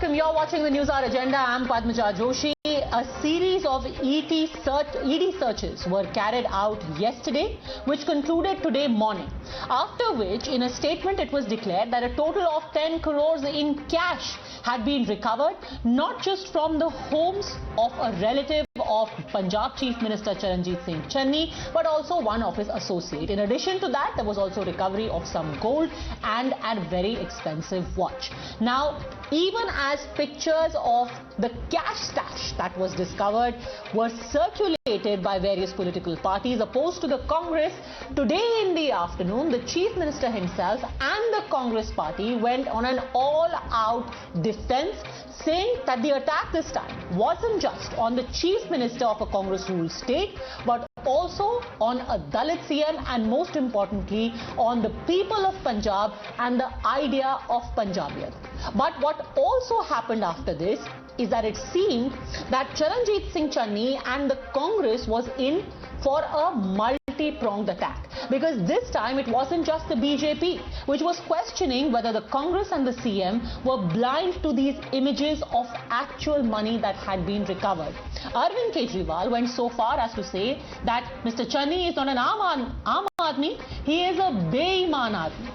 welcome. You're watching the Newshour Agenda. I'm Padmaja Joshi. A series of ED searches were carried out yesterday, which concluded today morning. After which, in a statement, it was declared that a total of 10 crores in cash had been recovered, not just from the homes of a relative of Punjab Chief Minister Charanjit Singh Channi, but also one of his associates. In addition to that, there was also recovery of some gold and a very expensive watch. Now, even as pictures of the cash stash that was discovered were circulated by various political parties opposed to the Congress, today in the afternoon, the Chief Minister himself and the Congress party went on an all-out defense, saying that the attack this time wasn't just on the Chief Minister of a Congress-ruled state, but also on a Dalit CM and most importantly on the people of Punjab and the idea of Punjabiyat. But what also happened after this is that it seemed that Charanjit Singh Channi and the Congress was in for a multi-pronged attack, because this time it wasn't just the BJP which was questioning whether the Congress and the CM were blind to these images of actual money that had been recovered. Arvind Kejriwal went so far as to say that Mr. Channi is not an Aam Aadmi, he is a Beiman Aadmi.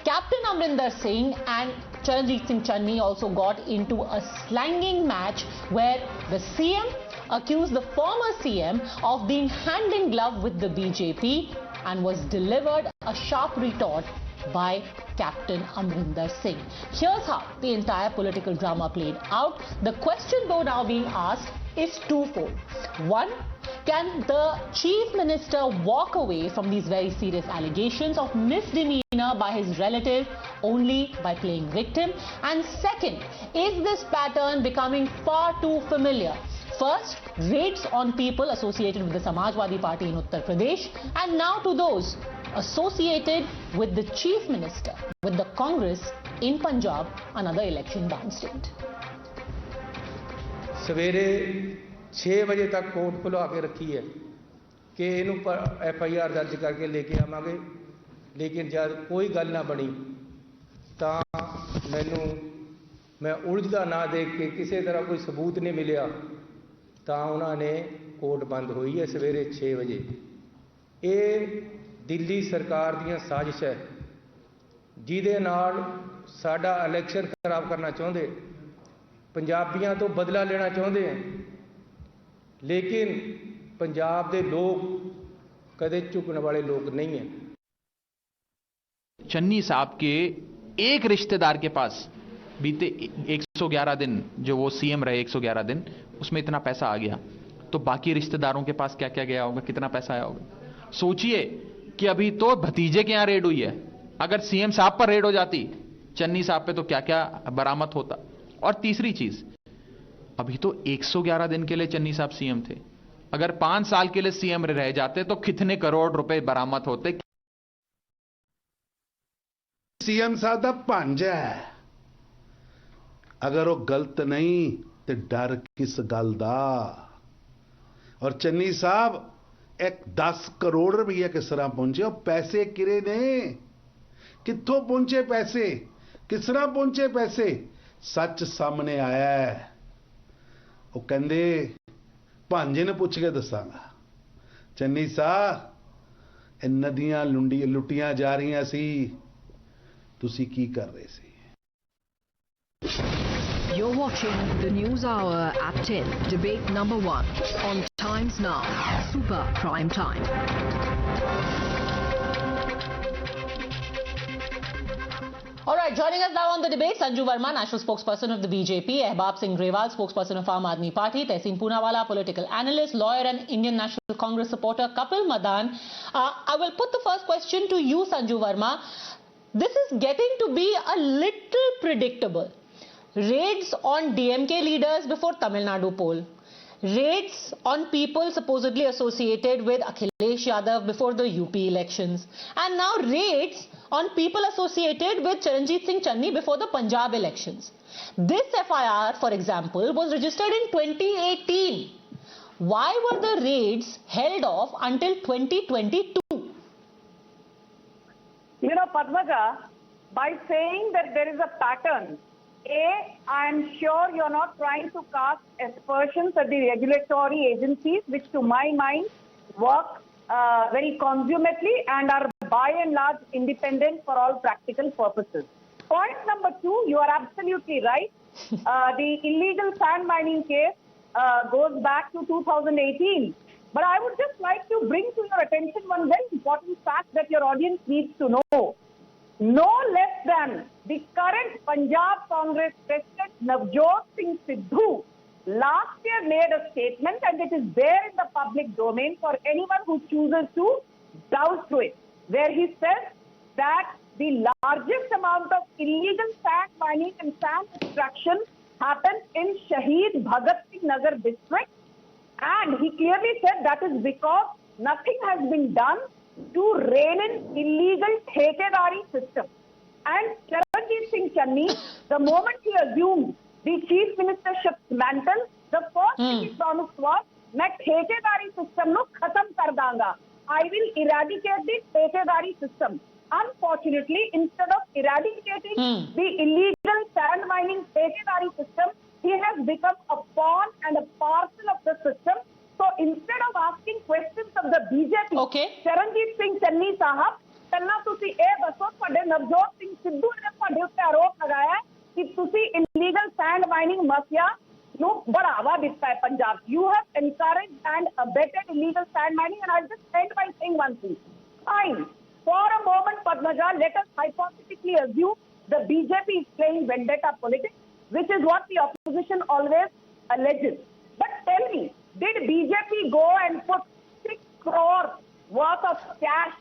Captain Amrinder Singh and Charanjit Singh Channi also got into a slanging match where the CM accused the former CM of being hand in glove with the BJP and was delivered a sharp retort by Captain Amrinder Singh. Here's how the entire political drama played out. The question though now being asked is twofold. One, can the Chief Minister walk away from these very serious allegations of misdemeanor by his relative only by playing victim? And second, is this pattern becoming far too familiar? First, raids on people associated with the Samajwadi Party in Uttar Pradesh, and now to those associated with the Chief Minister, with the Congress in Punjab, another election-bound state. सवेरे 6 बजे तक court खुला के रखी है कि इनू FIR दर्ज करके लेके आवांगे, लेकिन जब कोई गल ना बनी तो मैं उलझदा ना देख के किसी तरह कोई सबूत नहीं मिलिया तो उन्होंने कोर्ट बंद हुई है सवेरे 6 बजे। ये दिल्ली सरकार दी साजिश है जिहदे नाल साडा इलैक्शन खराब करना चाहते, पंजाबियों तो बदला लेना चाहते हैं, लेकिन पंजाब के लोग कदे झुकने वाले लोग नहीं हैं। चन्नी साहब के एक रिश्तेदार के पास बीते 111 दिन जो वो सीएम रहे, 111 दिन उसमें इतना पैसा आ गया, तो बाकी रिश्तेदारों के पास क्या क्या गया होगा, कितना पैसा आया होगा। सोचिए कि अभी तो भतीजे के यहां रेड हुई है, अगर सीएम साहब पर रेड हो जाती चन्नी साहब पे तो क्या क्या बरामद होता। और तीसरी चीज, अभी तो 111 दिन के लिए चन्नी साहब सीएम थे, अगर 5 साल के लिए सीएम रह जाते तो कितने करोड़ रुपए बरामद होते। सीएम साहब दा भांजा है, अगर वो गलत नहीं तो डर किस गल दा। और चन्नी साहब एक 10 करोड़ रुपया किस तरह पहुंचे, और पैसे किरे ने, कित्थों पहुंचे पैसे, किस तरह पहुंचे पैसे, सच सामने आया है। वो कहंदे भांजे ने पूछ के दसांगा। चन्नी साहब नदियां लुटियां जा रही सी, तुसी की कर रहे सी। You're watching the News Hour at 10, debate number 1 on Times Now, Super Prime Time. All right, joining us now on the debate, Sanju Verma, National Spokesperson of the BJP, Ehbab Singh Grewal, Spokesperson of Aam Aadmi Party, Tehseen Poonawala, political analyst, lawyer and Indian National Congress supporter, Kapil Madan. I will put the first question to you, Sanju Verma. This is getting to be a little predictable. Raids on DMK leaders before Tamil Nadu poll. Raids on people supposedly associated with Akhilesh Yadav before the UP elections. And now raids on people associated with Charanjit Singh Channi before the Punjab elections. This FIR, for example, was registered in 2018. Why were the raids held off until 2022? You know, Padmaja, by saying that there is a pattern, I am sure you're not trying to cast aspersions at the regulatory agencies, which to my mind work very consummately and are by and large independent for all practical purposes. Point number 2, you are absolutely right. The illegal sand mining case goes back to 2018. But I would just like to bring to your attention one very important fact that your audience needs to know. No less than the current Punjab Congress President Navjot Singh Sidhu last year made a statement, and it is there in the public domain for anyone who chooses to browse through it, where he says that the largest amount of illegal sand mining and sand extraction happens in Shaheed Bhagat Singh Nagar district, and he clearly said that is because nothing has been done to rein in illegal thekedari system. And Charanjit Singh Channi, the moment he assumed the chief ministership's mantle, the first thing he promised was, "मैं thekedari system no khatam kar danga. I will eradicate the thekedari system." Unfortunately, instead of eradicating the illegal sand mining thekedari system, he has become a pawn and a parcel of the system. So instead of asking questions of the BJP, Charanjit Singh Channi sahab, ਪਹਿਲਾਂ ਤੁਸੀਂ ਇਹ ਦੱਸੋ ਤੁਹਾਡੇ ਨਵਜੋਤ ਸਿੰਘ ਸਿੱਧੂ ਨੇ ਤੁਹਾਡੇ ਉੱਤੇ ਆਰੋਪ ਲਗਾਇਆ ਕਿ ਤੁਸੀਂ illegal sand mining mafia ਨੂੰ बढ़ावा ਦਿੱਤਾ ਹੈ ਪੰਜਾਬ 'ਚ. You have encouraged and abetted illegal sand mining, and I'll just end by saying one thing. Fine. For a moment, Padmaja, let us hypothetically assume the BJP is playing vendetta politics, which is what the opposition always alleges. But tell me, did BJP go and put 6 crore worth of cash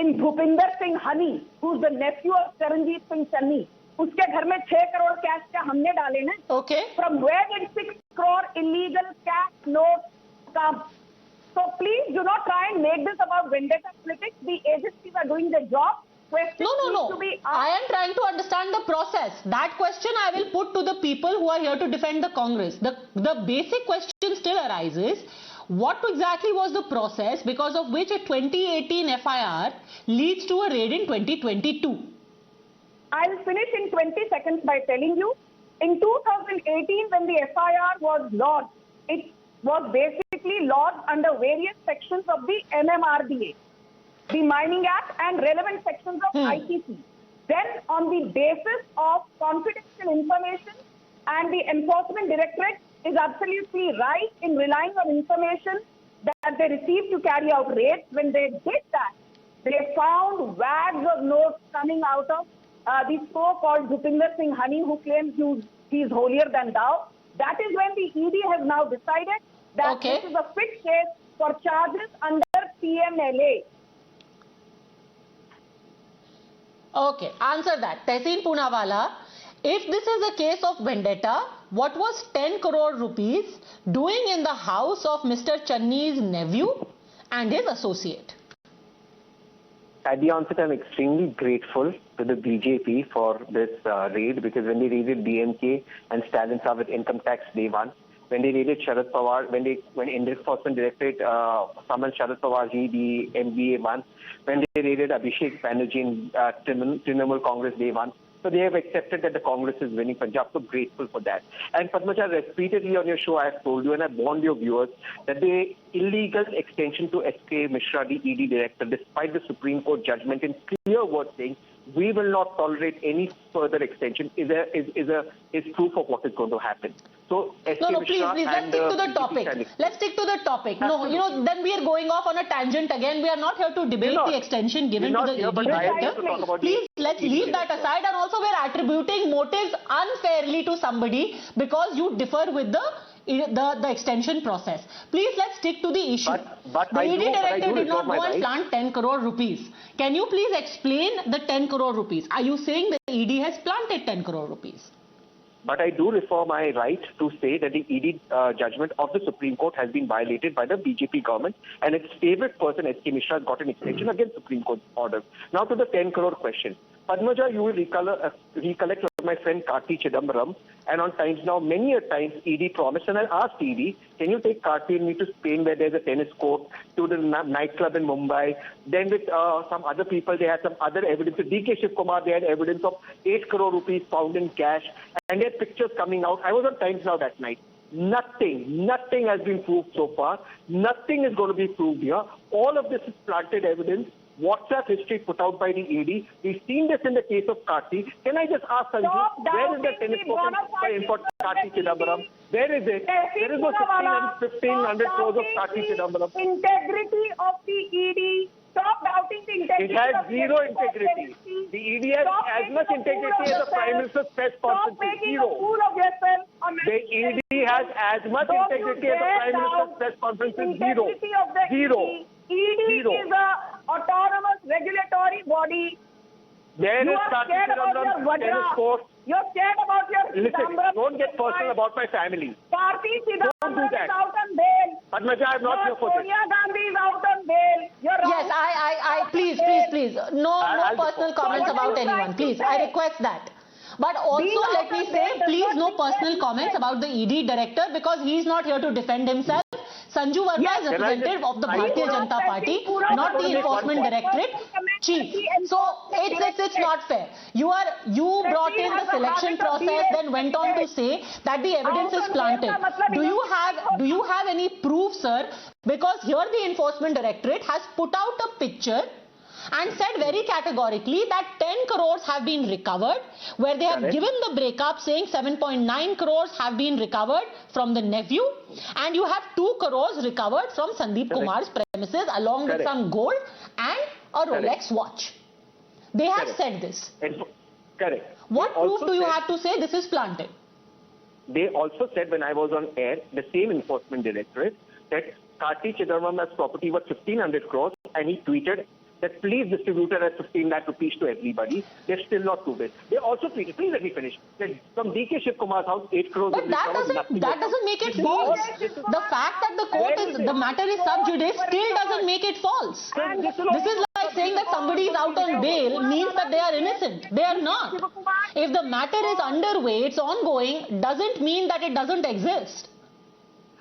in Bhupinder Singh Honey, who's the nephew of Charanjit Singh Channi? उसके घर में 6 crore cash क्या हमने डाले ना? Okay. From where did 6 crore illegal cash notes come? So please do not try and make this about vendetta politics. The agencies are doing their job. No. I am trying to understand the process. That question I will put to the people who are here to defend the Congress. The basic question still arises. What exactly was the process because of which a 2018 FIR leads to a raid in 2022? I'll finish in 20 seconds by telling you. In 2018, when the FIR was lodged, it was basically lodged under various sections of the MMRDA, the Mining Act, and relevant sections of ITC. Then, on the basis of confidential information, and the Enforcement Directorate is absolutely right in relying on information that they received to carry out raids. When they did that, they found wads of notes coming out of the so-called Bhupinder Singh Honey, who claims he is holier than thou. That is when the ED has now decided that this is a fit case for charges under PMLA. Okay, answer that. Tehseen Poonawalla, if this is a case of vendetta, what was 10 crore rupees doing in the house of Mr. Channi's nephew and his associate? At the onset, I'm extremely grateful to the BJP for this raid, because when they raided DMK and Stalin saw with income tax day one, when they raided Sharad Pawar, when Enforcement Directorate summoned Sharad Pawar ji, the MBA one, when they raided Abhishek Banerjee in Trinamool Congress day one. So they have accepted that the Congress is winning Punjab. So grateful for that. And Padmaja, repeatedly on your show, I have told you and I warned your viewers that the illegal extension to S.K. Mishra, the ED director, despite the Supreme Court judgment in clear words saying we will not tolerate any further extension, is proof of what is going to happen. So No, please, let's stick to the topic. Let's stick to the topic. Absolutely. No, then we are going off on a tangent again. We are not here to debate the extension given to the ED director. Please, let's leave that aside. And also, we are attributing motives unfairly to somebody because you differ with the extension process. Please, let's stick to the issue. But the ED director did not go and right. plant 10 crore rupees. Can you please explain the 10 crore rupees? Are you saying the ED has planted 10 crore rupees? But I do refer my right to say that the ED judgment of the Supreme Court has been violated by the BJP government, and its favourite person, S.K. Mishra, has got an extension against Supreme Court orders. Now to the 10 crore question. Padmaja, you will recollect from my my friend Karti Chidambaram, and on Times Now, many a times ED promised, and I asked ED, can you take Karti and me to Spain where there's a tennis court, to the nightclub in Mumbai? Then with some other people, they had some other evidence. With DK Shiv Kumar, they had evidence of 8 crore rupees found in cash, and they had pictures coming out. I was on Times Now that night. Nothing has been proved so far. Nothing is going to be proved here. All of this is planted evidence. WhatsApp history put out by the ED. We've seen this in the case of Karti. Can I just ask Sanju, where is the tennis court for Karti Chidambaram? Where is it? There is no 1,500 crores of Karti Chidambaram. Integrity of the ED. Stop doubting the integrity. It has zero integrity. The ED has as much integrity as the Prime Minister's press conference. Stop making Zero. a fool of yourself. The ED has as much integrity as the Prime Minister's press conference. Zero. Zero. ED is a autonomous regulatory body. There You is are Karti scared about your Chidambaram tennis Vadra. court. You're scared about your Listen, Chidambaram. don't get personal about my family. Karti Don't do Chidambaram that. is out on bail. Padmaja, I'm not here for this. Sonia Gandhi is out on bail. You're Yes, please. No I'll personal be- comments What are about you anyone. trying to Please, say? I request that. But also Being let out me on say, bail does please not no mean personal that- comments about the ED director because he is not here to defend himself. Sanju Verma Yes, is can I representative just- of the I- Bharatiya Pura Janata Party, Pura not the Pura Enforcement Pura Directorate Chief. So it's not fair. You brought in the selection process, then went on to say that the evidence is planted. Do you have any proof, sir? Because here the Enforcement Directorate has put out a picture and said very categorically that 10 crores have been recovered, where they have Correct. given the breakup saying 7.9 crores have been recovered from the nephew, and you have 2 crores recovered from Sandeep Correct. Kumar's premises along with Correct. some gold and a Correct. Rolex watch. They have Correct. said this. Correct. What They proof also do you said- have to say this is planted? They also said when I was on air, the same Enforcement Directorate, that Karti Chidambaram's property was 1,500 crores, and he tweeted that please distribute it at 15 lakh rupees to everybody. They're still not proved it. They also tweeted, please let me finish, that from DK Shiv Kumar's house, 8 crores But was that recovered, nothing doesn't was make it found. false. This is- The fact that the matter is sub judice still doesn't make it false. This is like saying that somebody is out on bail means that they are innocent. They are not. If the matter is underway, it's ongoing, doesn't mean that it doesn't exist.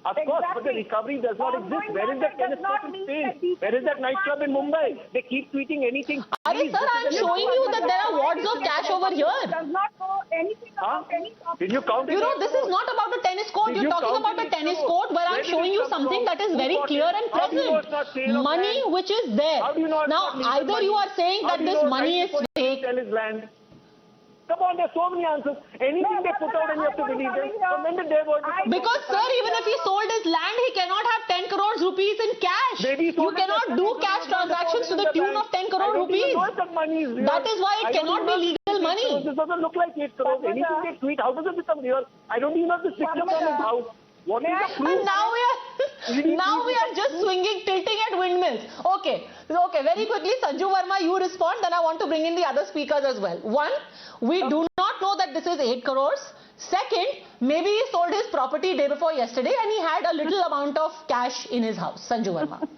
Of course, but the recovery does not exist. Where is that tennis court in Spain? Where is that nightclub in Mumbai? They keep tweeting anything. Are Please, sir, this I am is a- showing you that there are wads of cash over here. Does not know anything Huh? about any topic. Did you count it? You know, this is not about a tennis court. Did You're you talking count about it a in tennis crore? court where Where I'm did showing it you come something from? that is Who very bought clear it? and How do you know it's not present. sale of Money land? which is there. How do you know it's Now, not legal either you money? are saying How that do you this know money right is before you fake. sell his land? Come on, there's so many answers. Anything they put out and you have to believe them. From when did they want to- Because sir, even if he sold his land, he cannot have 10 crores rupees in cash. Maybe he You sold it cannot just do because cash he was transactions to the deposited in tune bank. of 10 I crore don't even rupees. know if that money is real. That is why it I don't cannot even be know if legal this is 8 money. crores. This doesn't look like 8 crores. Anything they tweet, how does it become real? I don't even know if this picture from his house. What is the And proof? now we are just swinging, tilting at windmills. Okay, very quickly, Sanju Verma, you respond, then I want to bring in the other speakers as well. One, we do not know that this is 8 crores. Second, maybe he sold his property day before yesterday and he had a little amount of cash in his house. Sanju Verma.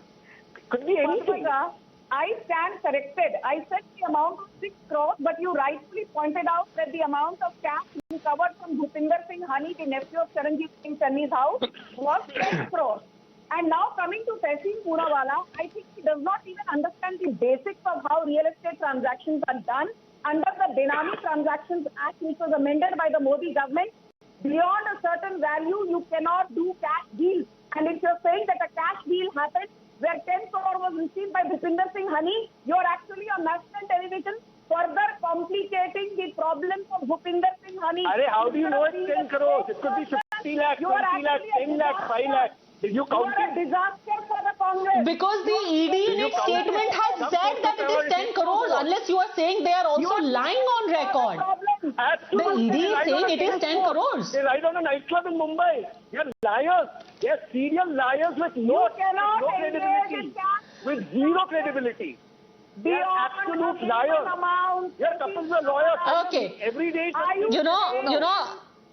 Could be anything. Padmaja, I stand corrected. I said the amount of 6 crores, but you rightfully pointed out that the amount of cash recovered from Bhupinder Singh Channi, the nephew of Charanjit Singh Channi's house, was 10 crores. And now coming to Tehsil Poonawala, I think he does not even understand the basics of how real estate transactions are done under the Benami Transactions Act, which was amended by the Modi government. Beyond a certain value, you cannot do cash deals. And if you're saying that a cash deal happened where 10 crore was received by Bhupinder Singh Channi, you're actually on national television further complicating the problems of Bhupinder Singh Channi. Arey, how do you know it's 10 crores? It could be 50 lakhs, 20 lakhs, 10 lakhs, 5 lakhs. Did you You count are a it? disaster for the Congress. Because the ED in its statement has said that it is 10 crores, unless you are saying they are also lying on record. The Absolutely. ED is They lied saying on a it is tennis 10 court. crores. They lied on a nightclub in Mumbai. They're liars. They're serial liars with no credibility. With zero credibility. They're absolute liars. They're couples of lawyers. Okay. Every day.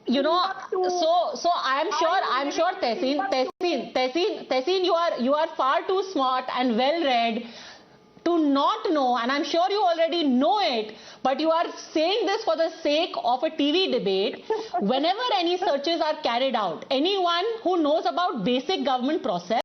So I'm sure Tehsin, you are far too smart and well read to not know, and I'm sure you already know it, but you are saying this for the sake of a TV debate. Whenever any searches are carried out, anyone who knows about basic government process,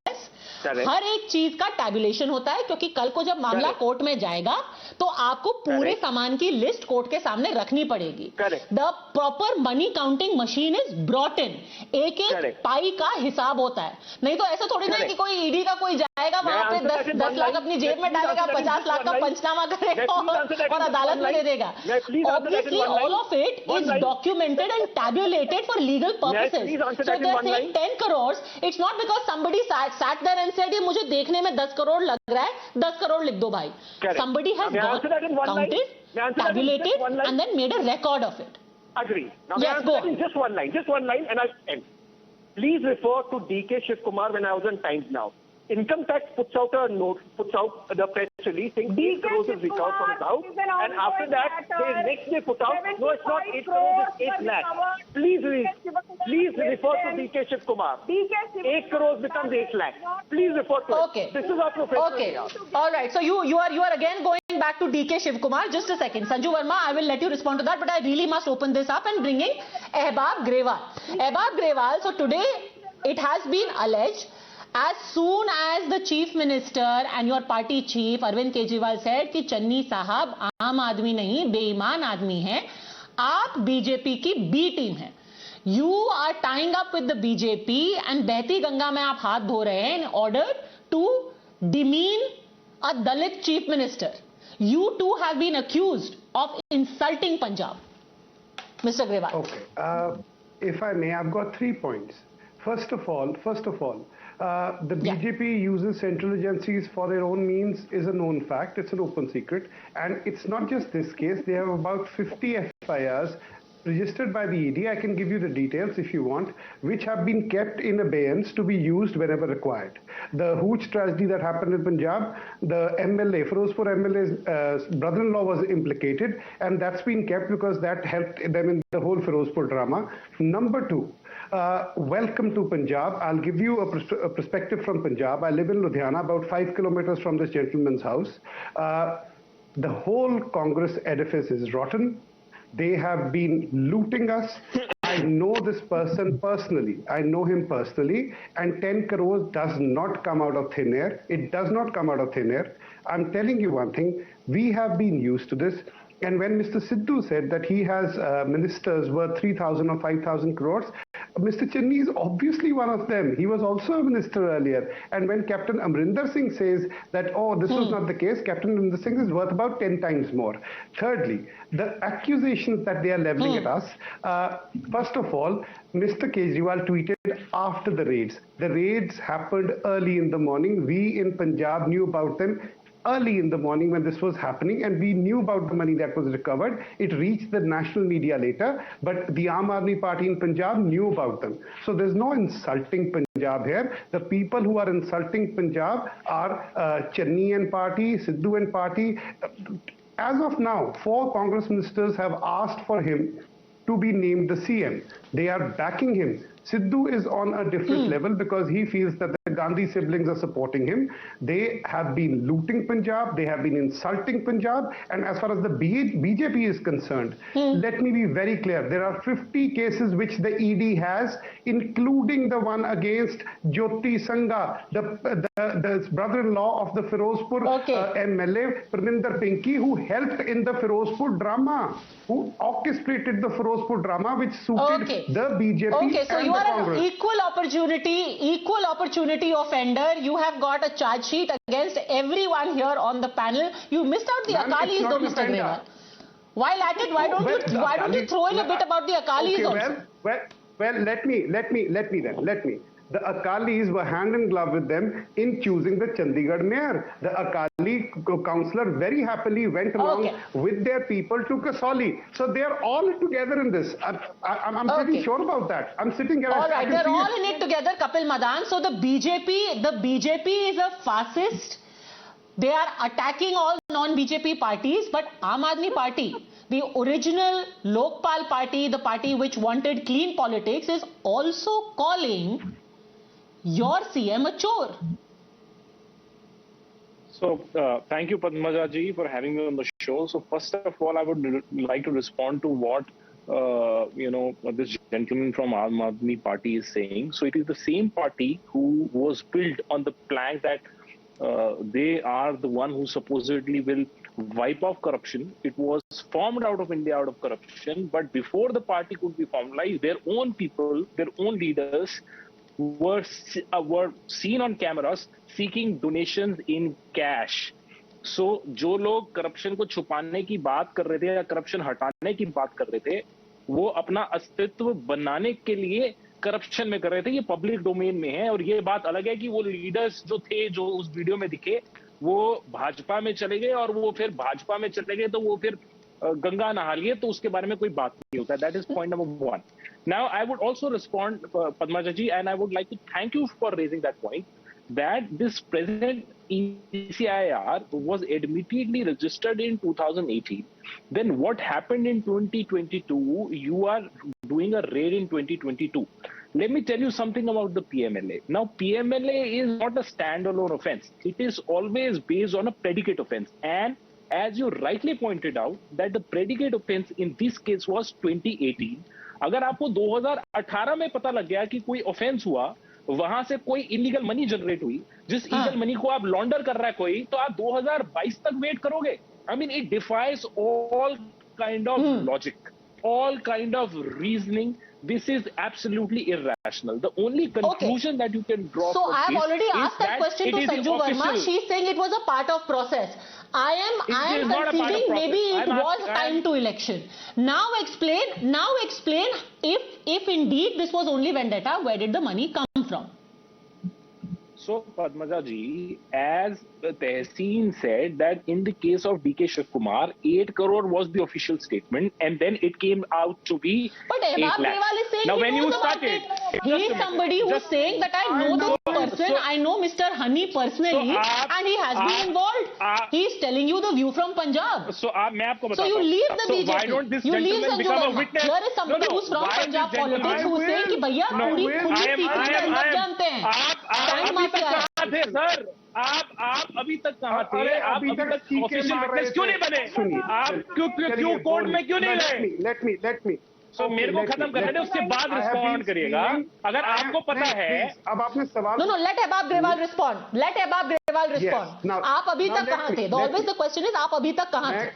हर एक चीज का tabulation होता है, क्योंकि कल को जब मामला कोर्ट में जाएगा तो आपको पूरे सामान की लिस्ट कोर्ट के सामने रखनी पड़ेगी. The proper money counting machine is brought in. एक एक पाई का हिसाब होता है. नहीं तो ऐसा थोड़ी ना है कि कोई ईडी का कोई जाएगा वहां पे 10 लाख अपनी जेब में डालेगा, 50 लाख का पंचनामा करेगा और अदालत में दे देगा. Obviously all of it is documented and tabulated for legal purposes. So if they're saying 10 crores, it's not because somebody sat there and said, मुझे देखने में 10 करोड़ लग रहा है, 10 करोड़ लिख दो भाई. Somebody has counted, tabulated and then made a record of it. Agree. Now yes, go on. Just one line and I'll end. Please refer to DK Shiv Kumar when I was on Times Now. Income tax puts out a note, puts out the press release saying 8 crores is recovered from his house, and after that, they next day put out, no, it's not 8 crores, it's 8 lakhs. Please refer to DK Shiv Kumar. 8 crores becomes 8 lakhs. Please refer to it. This is our professional. Okay. All right. So you are again going back to DK Shiv Kumar. Just a second. Sanju Verma, I will let you respond to that, but I really must open this up and bring in Ehbab Grewal. Ehbab Grewal, so today it has been alleged, as soon as the chief minister and your party chief Arvind Kejriwal said कि चन्नी साहब आम आदमी नहीं बेईमान आदमी हैं, आप BJP की बी टीम हैं. You are tying up with the BJP and बहती गंगा में आप हाथ धो रहे हैं in order to demean a Dalit chief minister. You too have been accused of insulting Punjab. Mr. Grewal. Okay. If I may, I've got 3 points. First of all, the BJP uses central agencies for their own means is a known fact. It's an open secret. And it's not just this case. They have about 50 FIRs registered by the ED. I can give you the details if you want, which have been kept in abeyance to be used whenever required. The Hooch tragedy that happened in Punjab, the MLA, Firozpur MLA's brother-in-law was implicated, and that's been kept because that helped them in the whole Firozpur drama. Number 2, welcome to Punjab. I'll give you a perspective from Punjab. I live in Ludhiana, about 5 kilometers from this gentleman's house. The whole Congress edifice is rotten. They have been looting us. I know this person personally. I know him personally. And 10 crores does not come out of thin air. It does not come out of thin air. I'm telling you one thing. We have been used to this. And when Mr. Sidhu said that he has ministers worth 3,000 or 5,000 crores, Mr. Channi is obviously one of them. He was also a minister earlier. And when Captain Amrinder Singh says that, oh, this was not the case, Captain Amrinder Singh is worth about 10 times more. Thirdly, the accusations that they are leveling at us, first of all, Mr. Kejriwal tweeted after the raids. The raids happened early in the morning. We in Punjab knew about them early in the morning when this was happening, and we knew about the money that was recovered. It reached the national media later, but the Aam Aadmi Party in Punjab knew about them. So there's no insulting Punjab here. The people who are insulting Punjab are Channi and party, Sidhu and party. As of now, 4 Congress ministers have asked for him to be named the CM. They are backing him. Sidhu is on a different level because he feels that the Gandhi siblings are supporting him. They have been looting Punjab. They have been insulting Punjab. And as far as the BJP is concerned, let me be very clear. There are 50 cases which the ED has, including the one against Jyoti Sangha, the brother-in-law of the Firozpur MLA, Parminder Pinky, who helped in the Firozpur drama, who orchestrated the Firozpur drama, which suited the BJP. Okay, so and you the are Congress. an equal opportunity offender. You have got a charge sheet against everyone here on the panel. You missed out the Akalis though, Mr. Grewal. While at it, why don't you throw in a bit about the Akalis also? Well, let me. The Akalis were hand in glove with them in choosing the Chandigarh mayor. The Akali councillor very happily went along with their people to Kasauli. So they are all together in this. I'm pretty sure about that. I'm sitting here. All right, they're all in it together, Kapil Madan. So the BJP is a fascist. They are attacking all non-BJP parties, but Aam Aadmi Party, the original Lokpal party, the party which wanted clean politics, is also calling your CM a chore. So, thank you, Padmaja ji, for having me on the show. So, first of all, I would like to respond to what this gentleman from Aam Aadmi Party is saying. So, it is the same party who was built on the plank that they are the one who supposedly will wipe off corruption. It was formed out of India, out of corruption. But before the party could be formalized, their own people, their own leaders were seen on cameras seeking donations in cash. So जो लोग corruption को छुपाने की बात कर रहे थे या करप्शन हटाने की बात कर रहे थे, वो अपना अस्तित्व बनाने के लिए करप्शन में कर रहे थे. ये पब्लिक डोमेन में है. और ये बात अलग है कि वो लीडर्स जो थे, जो उस वीडियो में दिखे, वो भाजपा में चले गए और वो फिर भाजपा में चले गए तो वो फिर गंगा नहा लिए, तो उसके बारे में कोई बात नहीं होता. That is point number 1. Now, I would also respond, Padmaja ji, and I would like to thank you for raising that point, that this present ECIR was admittedly registered in 2018. Then what happened in 2022? You are doing a raid in 2022. Let me tell you something about the PMLA. Now, PMLA is not a standalone offense. It is always based on a predicate offense. And as you rightly pointed out, that the predicate offense in this case was 2018. अगर आपको 2018 में पता लग गया कि कोई offence हुआ, वहां से कोई इलीगल मनी जनरेट हुई, जिस इलीगल मनी को आप लॉन्डर कर रहा है कोई, तो आप 2022 तक वेट करोगे? I mean it defies all kind of logic, all kind of reasoning. This is absolutely irrational. The only conclusion that you can draw so from I have this already asked that question to Sanju Verma. She's saying it was a part of process. I am conceding maybe it was time to election. Now explain if indeed this was only vendetta, where did the money come from? So, Padmaja ji, as Tehseen said, that in the case of DK Shiv Kumar, 8 crore was the official statement, and then it came out to be but 8 lakhs. Is saying now, he when you knows started, he is somebody who is saying that I know this person, I know Mr. Honey personally, and he has been involved. He is telling you the view from Punjab. So, so you leave the BJP. Why don't this you leave gentleman Sanju become a Verma. witness? Here is somebody who's from Punjab politics who is saying कि भैया पूरी secret अंदर जानते हैं. कहाँ थे sir? आप अभी तक कहाँ थे? आप अभी तक ऑफिशियल विटनेस क्यों नहीं बने? आप क्यों कोर्ट में क्यों नहीं गए? Let me. So मेरे को खत्म करने दे, उसके बाद रिस्पॉन्ड करिएगा. अगर आपको पता है. अब आपने सवाल. No, let Abab Grewal respond. Let Abab Grewal respond. आप अभी तक कहाँ थे? Always the question is आप अभी तक कहाँ थे?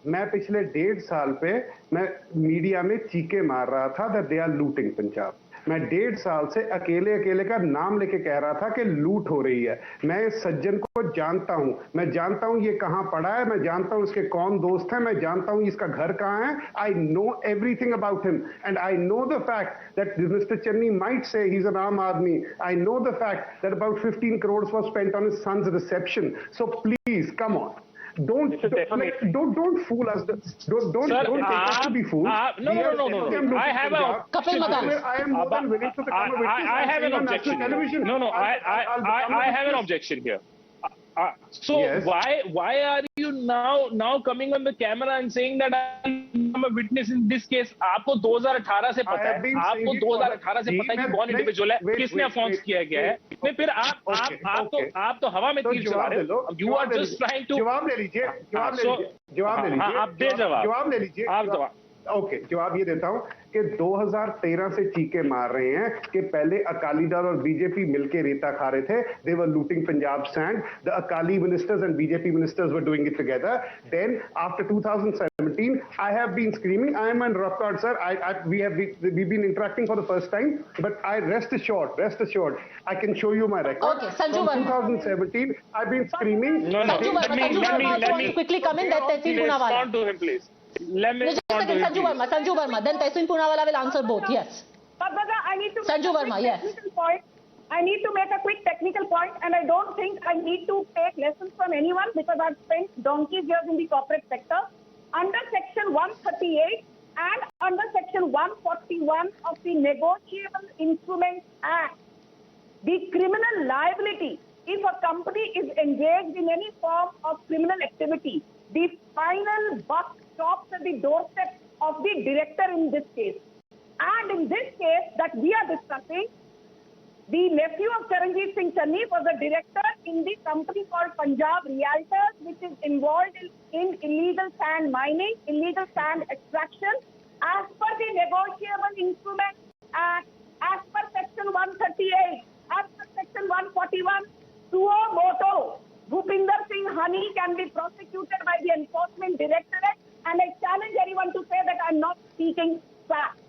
मैं पिछले 1.5 साल पे मैं मीडिया में चीखे मार रहा था that they are looting Punjab. मैं 1.5 साल से अकेले का नाम लेके कह रहा था कि लूट हो रही है. मैं इस सज्जन को जानता हूं, मैं जानता हूं ये कहां पड़ा है, मैं जानता हूं इसके कौन दोस्त हैं, मैं जानता हूं इसका घर कहां है. I know everything about him and I know the fact that mister Channi might say he is an आम आदमी. I know the fact that about 15 crores was spent on his son's reception. So please come on. Don't fool us. Don't take us to be fooled. No. I have a I am more than willing to become a witness. I have an objection. No. I have an objection here. So yes. Why are you now coming on the camera and saying that I'm a witness in this case? आपको 2018 से पता है. आपको 2018 से पता है कि कौन इंडिविजुअल है, किसने अफॉन्स किया गया है. फिर आप तो हवा में तीर चला रहे हो. You are just trying to. जवाब ले लीजिए. आप दे जवाब ले लीजिए. आप जवाब. ओके, जवाब ये देता हूं कि 2013 से चीखे मार रहे हैं कि पहले अकाली दल और बीजेपी मिलके रेता खा रहे थे. They were looting Punjab sand. The Akali ministers and BJP ministers were doing it together. Then after 2017 I have been screaming. I am on record, sir. We've been interacting for the first time, but I rest assured I can show you my record. Okay, Sanju Verma. From 2017 I've been screaming. No. Let me quickly come in. That Tehseen Poonawala. Respond to him, please. Let me respond to him. Sanju Verma. Then Tehseen Poonawala will answer both. Yes. Padmaja, I need to. Sanju Verma. Yes. I need to make a quick technical point, and I don't think I need to take lessons from anyone because I've spent donkey's years in the corporate sector. Under Section 138 and under Section 141 of the Negotiable Instruments Act, the criminal liability, if a company is engaged in any form of criminal activity, the final buck stops at the doorstep of the director in this case. And in this case that we are discussing, The nephew of Charanjit Singh Channi was a director in the company called Punjab Realtors, which is involved in illegal sand mining, illegal sand extraction. As per the Negotiable Instruments Act, as per Section 138, as per Section 141, suo motu, Bhupinder Singh Honey can be prosecuted by the Enforcement Directorate, and I challenge anyone to say that I'm not speaking facts.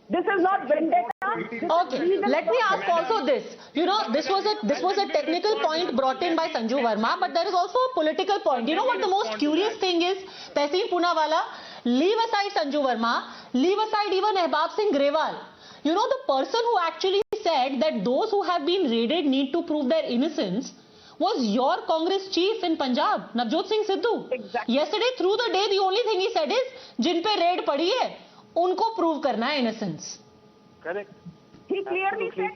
This is not vendetta. Okay, let me ask also this. You know, this was a technical point brought in by Sanju Verma, but there is also a political point. You know what the most curious thing is, Tehseen Poonawala? Leave aside Sanju Verma, leave aside even Ehbab Singh Grewal. You know, the person who actually said that those who have been raided need to prove their innocence was your Congress chief in Punjab, Navjot Singh Sidhu. Exactly. Yesterday, through the day, the only thing he said is, jin pe raid padi hai, unko prove karna hai innocence. Correct. He clearly said,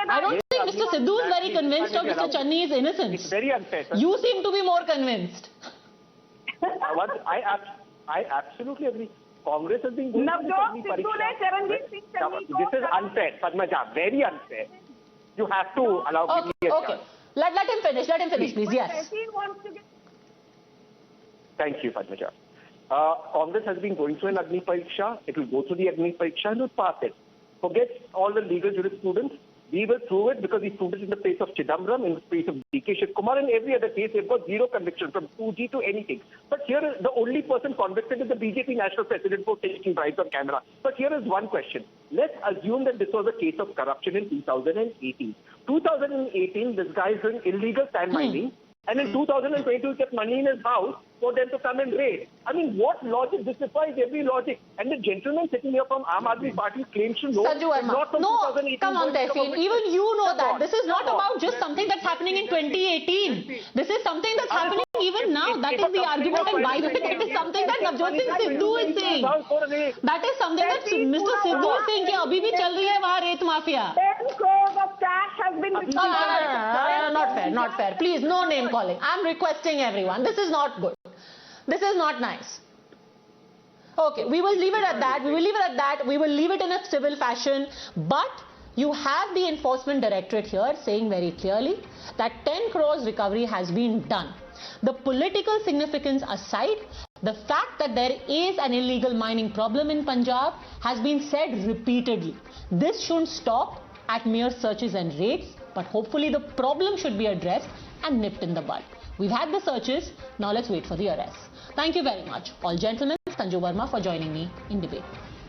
I don't think Mr. Sidhu is very convinced of Mr. Channi's innocence. It's very unfair, sir. You seem to be more convinced. I absolutely agree. Congress has been going Navjot Sidhu ne Charanjit Singh Channi ko... This is unfair, Padmaja. Very unfair. You have to allow me a Okay. chance. Let him finish, please. Yes. Thank you, Padmaja. Congress has been going through an Agni Pariksha. It will go through the Agni Pariksha and will pass it. Forget all the legal jurisprudence. We will prove it because we proved it in the case of Chidambaram, in the case of D.K. Shiv Kumar, and every other case. They've got zero conviction from 2G to anything. But here, the only person convicted is the BJP national president for taking bribes on camera. But here is one question. Let's assume that this was a case of corruption in 2018. 2018, this guy is doing illegal sand mining. And in 2022, he kept money in his house for them to come and raid. I mean, what logic? This defies every logic. And the gentleman sitting here from Aam Aadmi Party claims to know... Sanju Verma, no, come on, Tehseen. Even you know that. This is not about just something that's happening in 2018. This is something that's happening even now. That is the argument. And by the way, that is something that Navjot Singh Sidhu is saying. That is something that Mr. Sidhu is saying कि अभी भी चल रही है वहाँ रेत mafia. 10 crores of cash has been received. Not fair. Please, no name calling. I'm requesting everyone. This is not good. This is not nice. Okay, we will leave it at that. We will leave it in a civil fashion. But you have the Enforcement Directorate here saying very clearly that 10 crores recovery has been done. The political significance aside, the fact that there is an illegal mining problem in Punjab has been said repeatedly. This shouldn't stop at mere searches and raids, but hopefully the problem should be addressed and nipped in the bud. We've had the searches, now let's wait for the arrests. Thank you very much, all gentlemen. Sanju Verma for joining me in debate.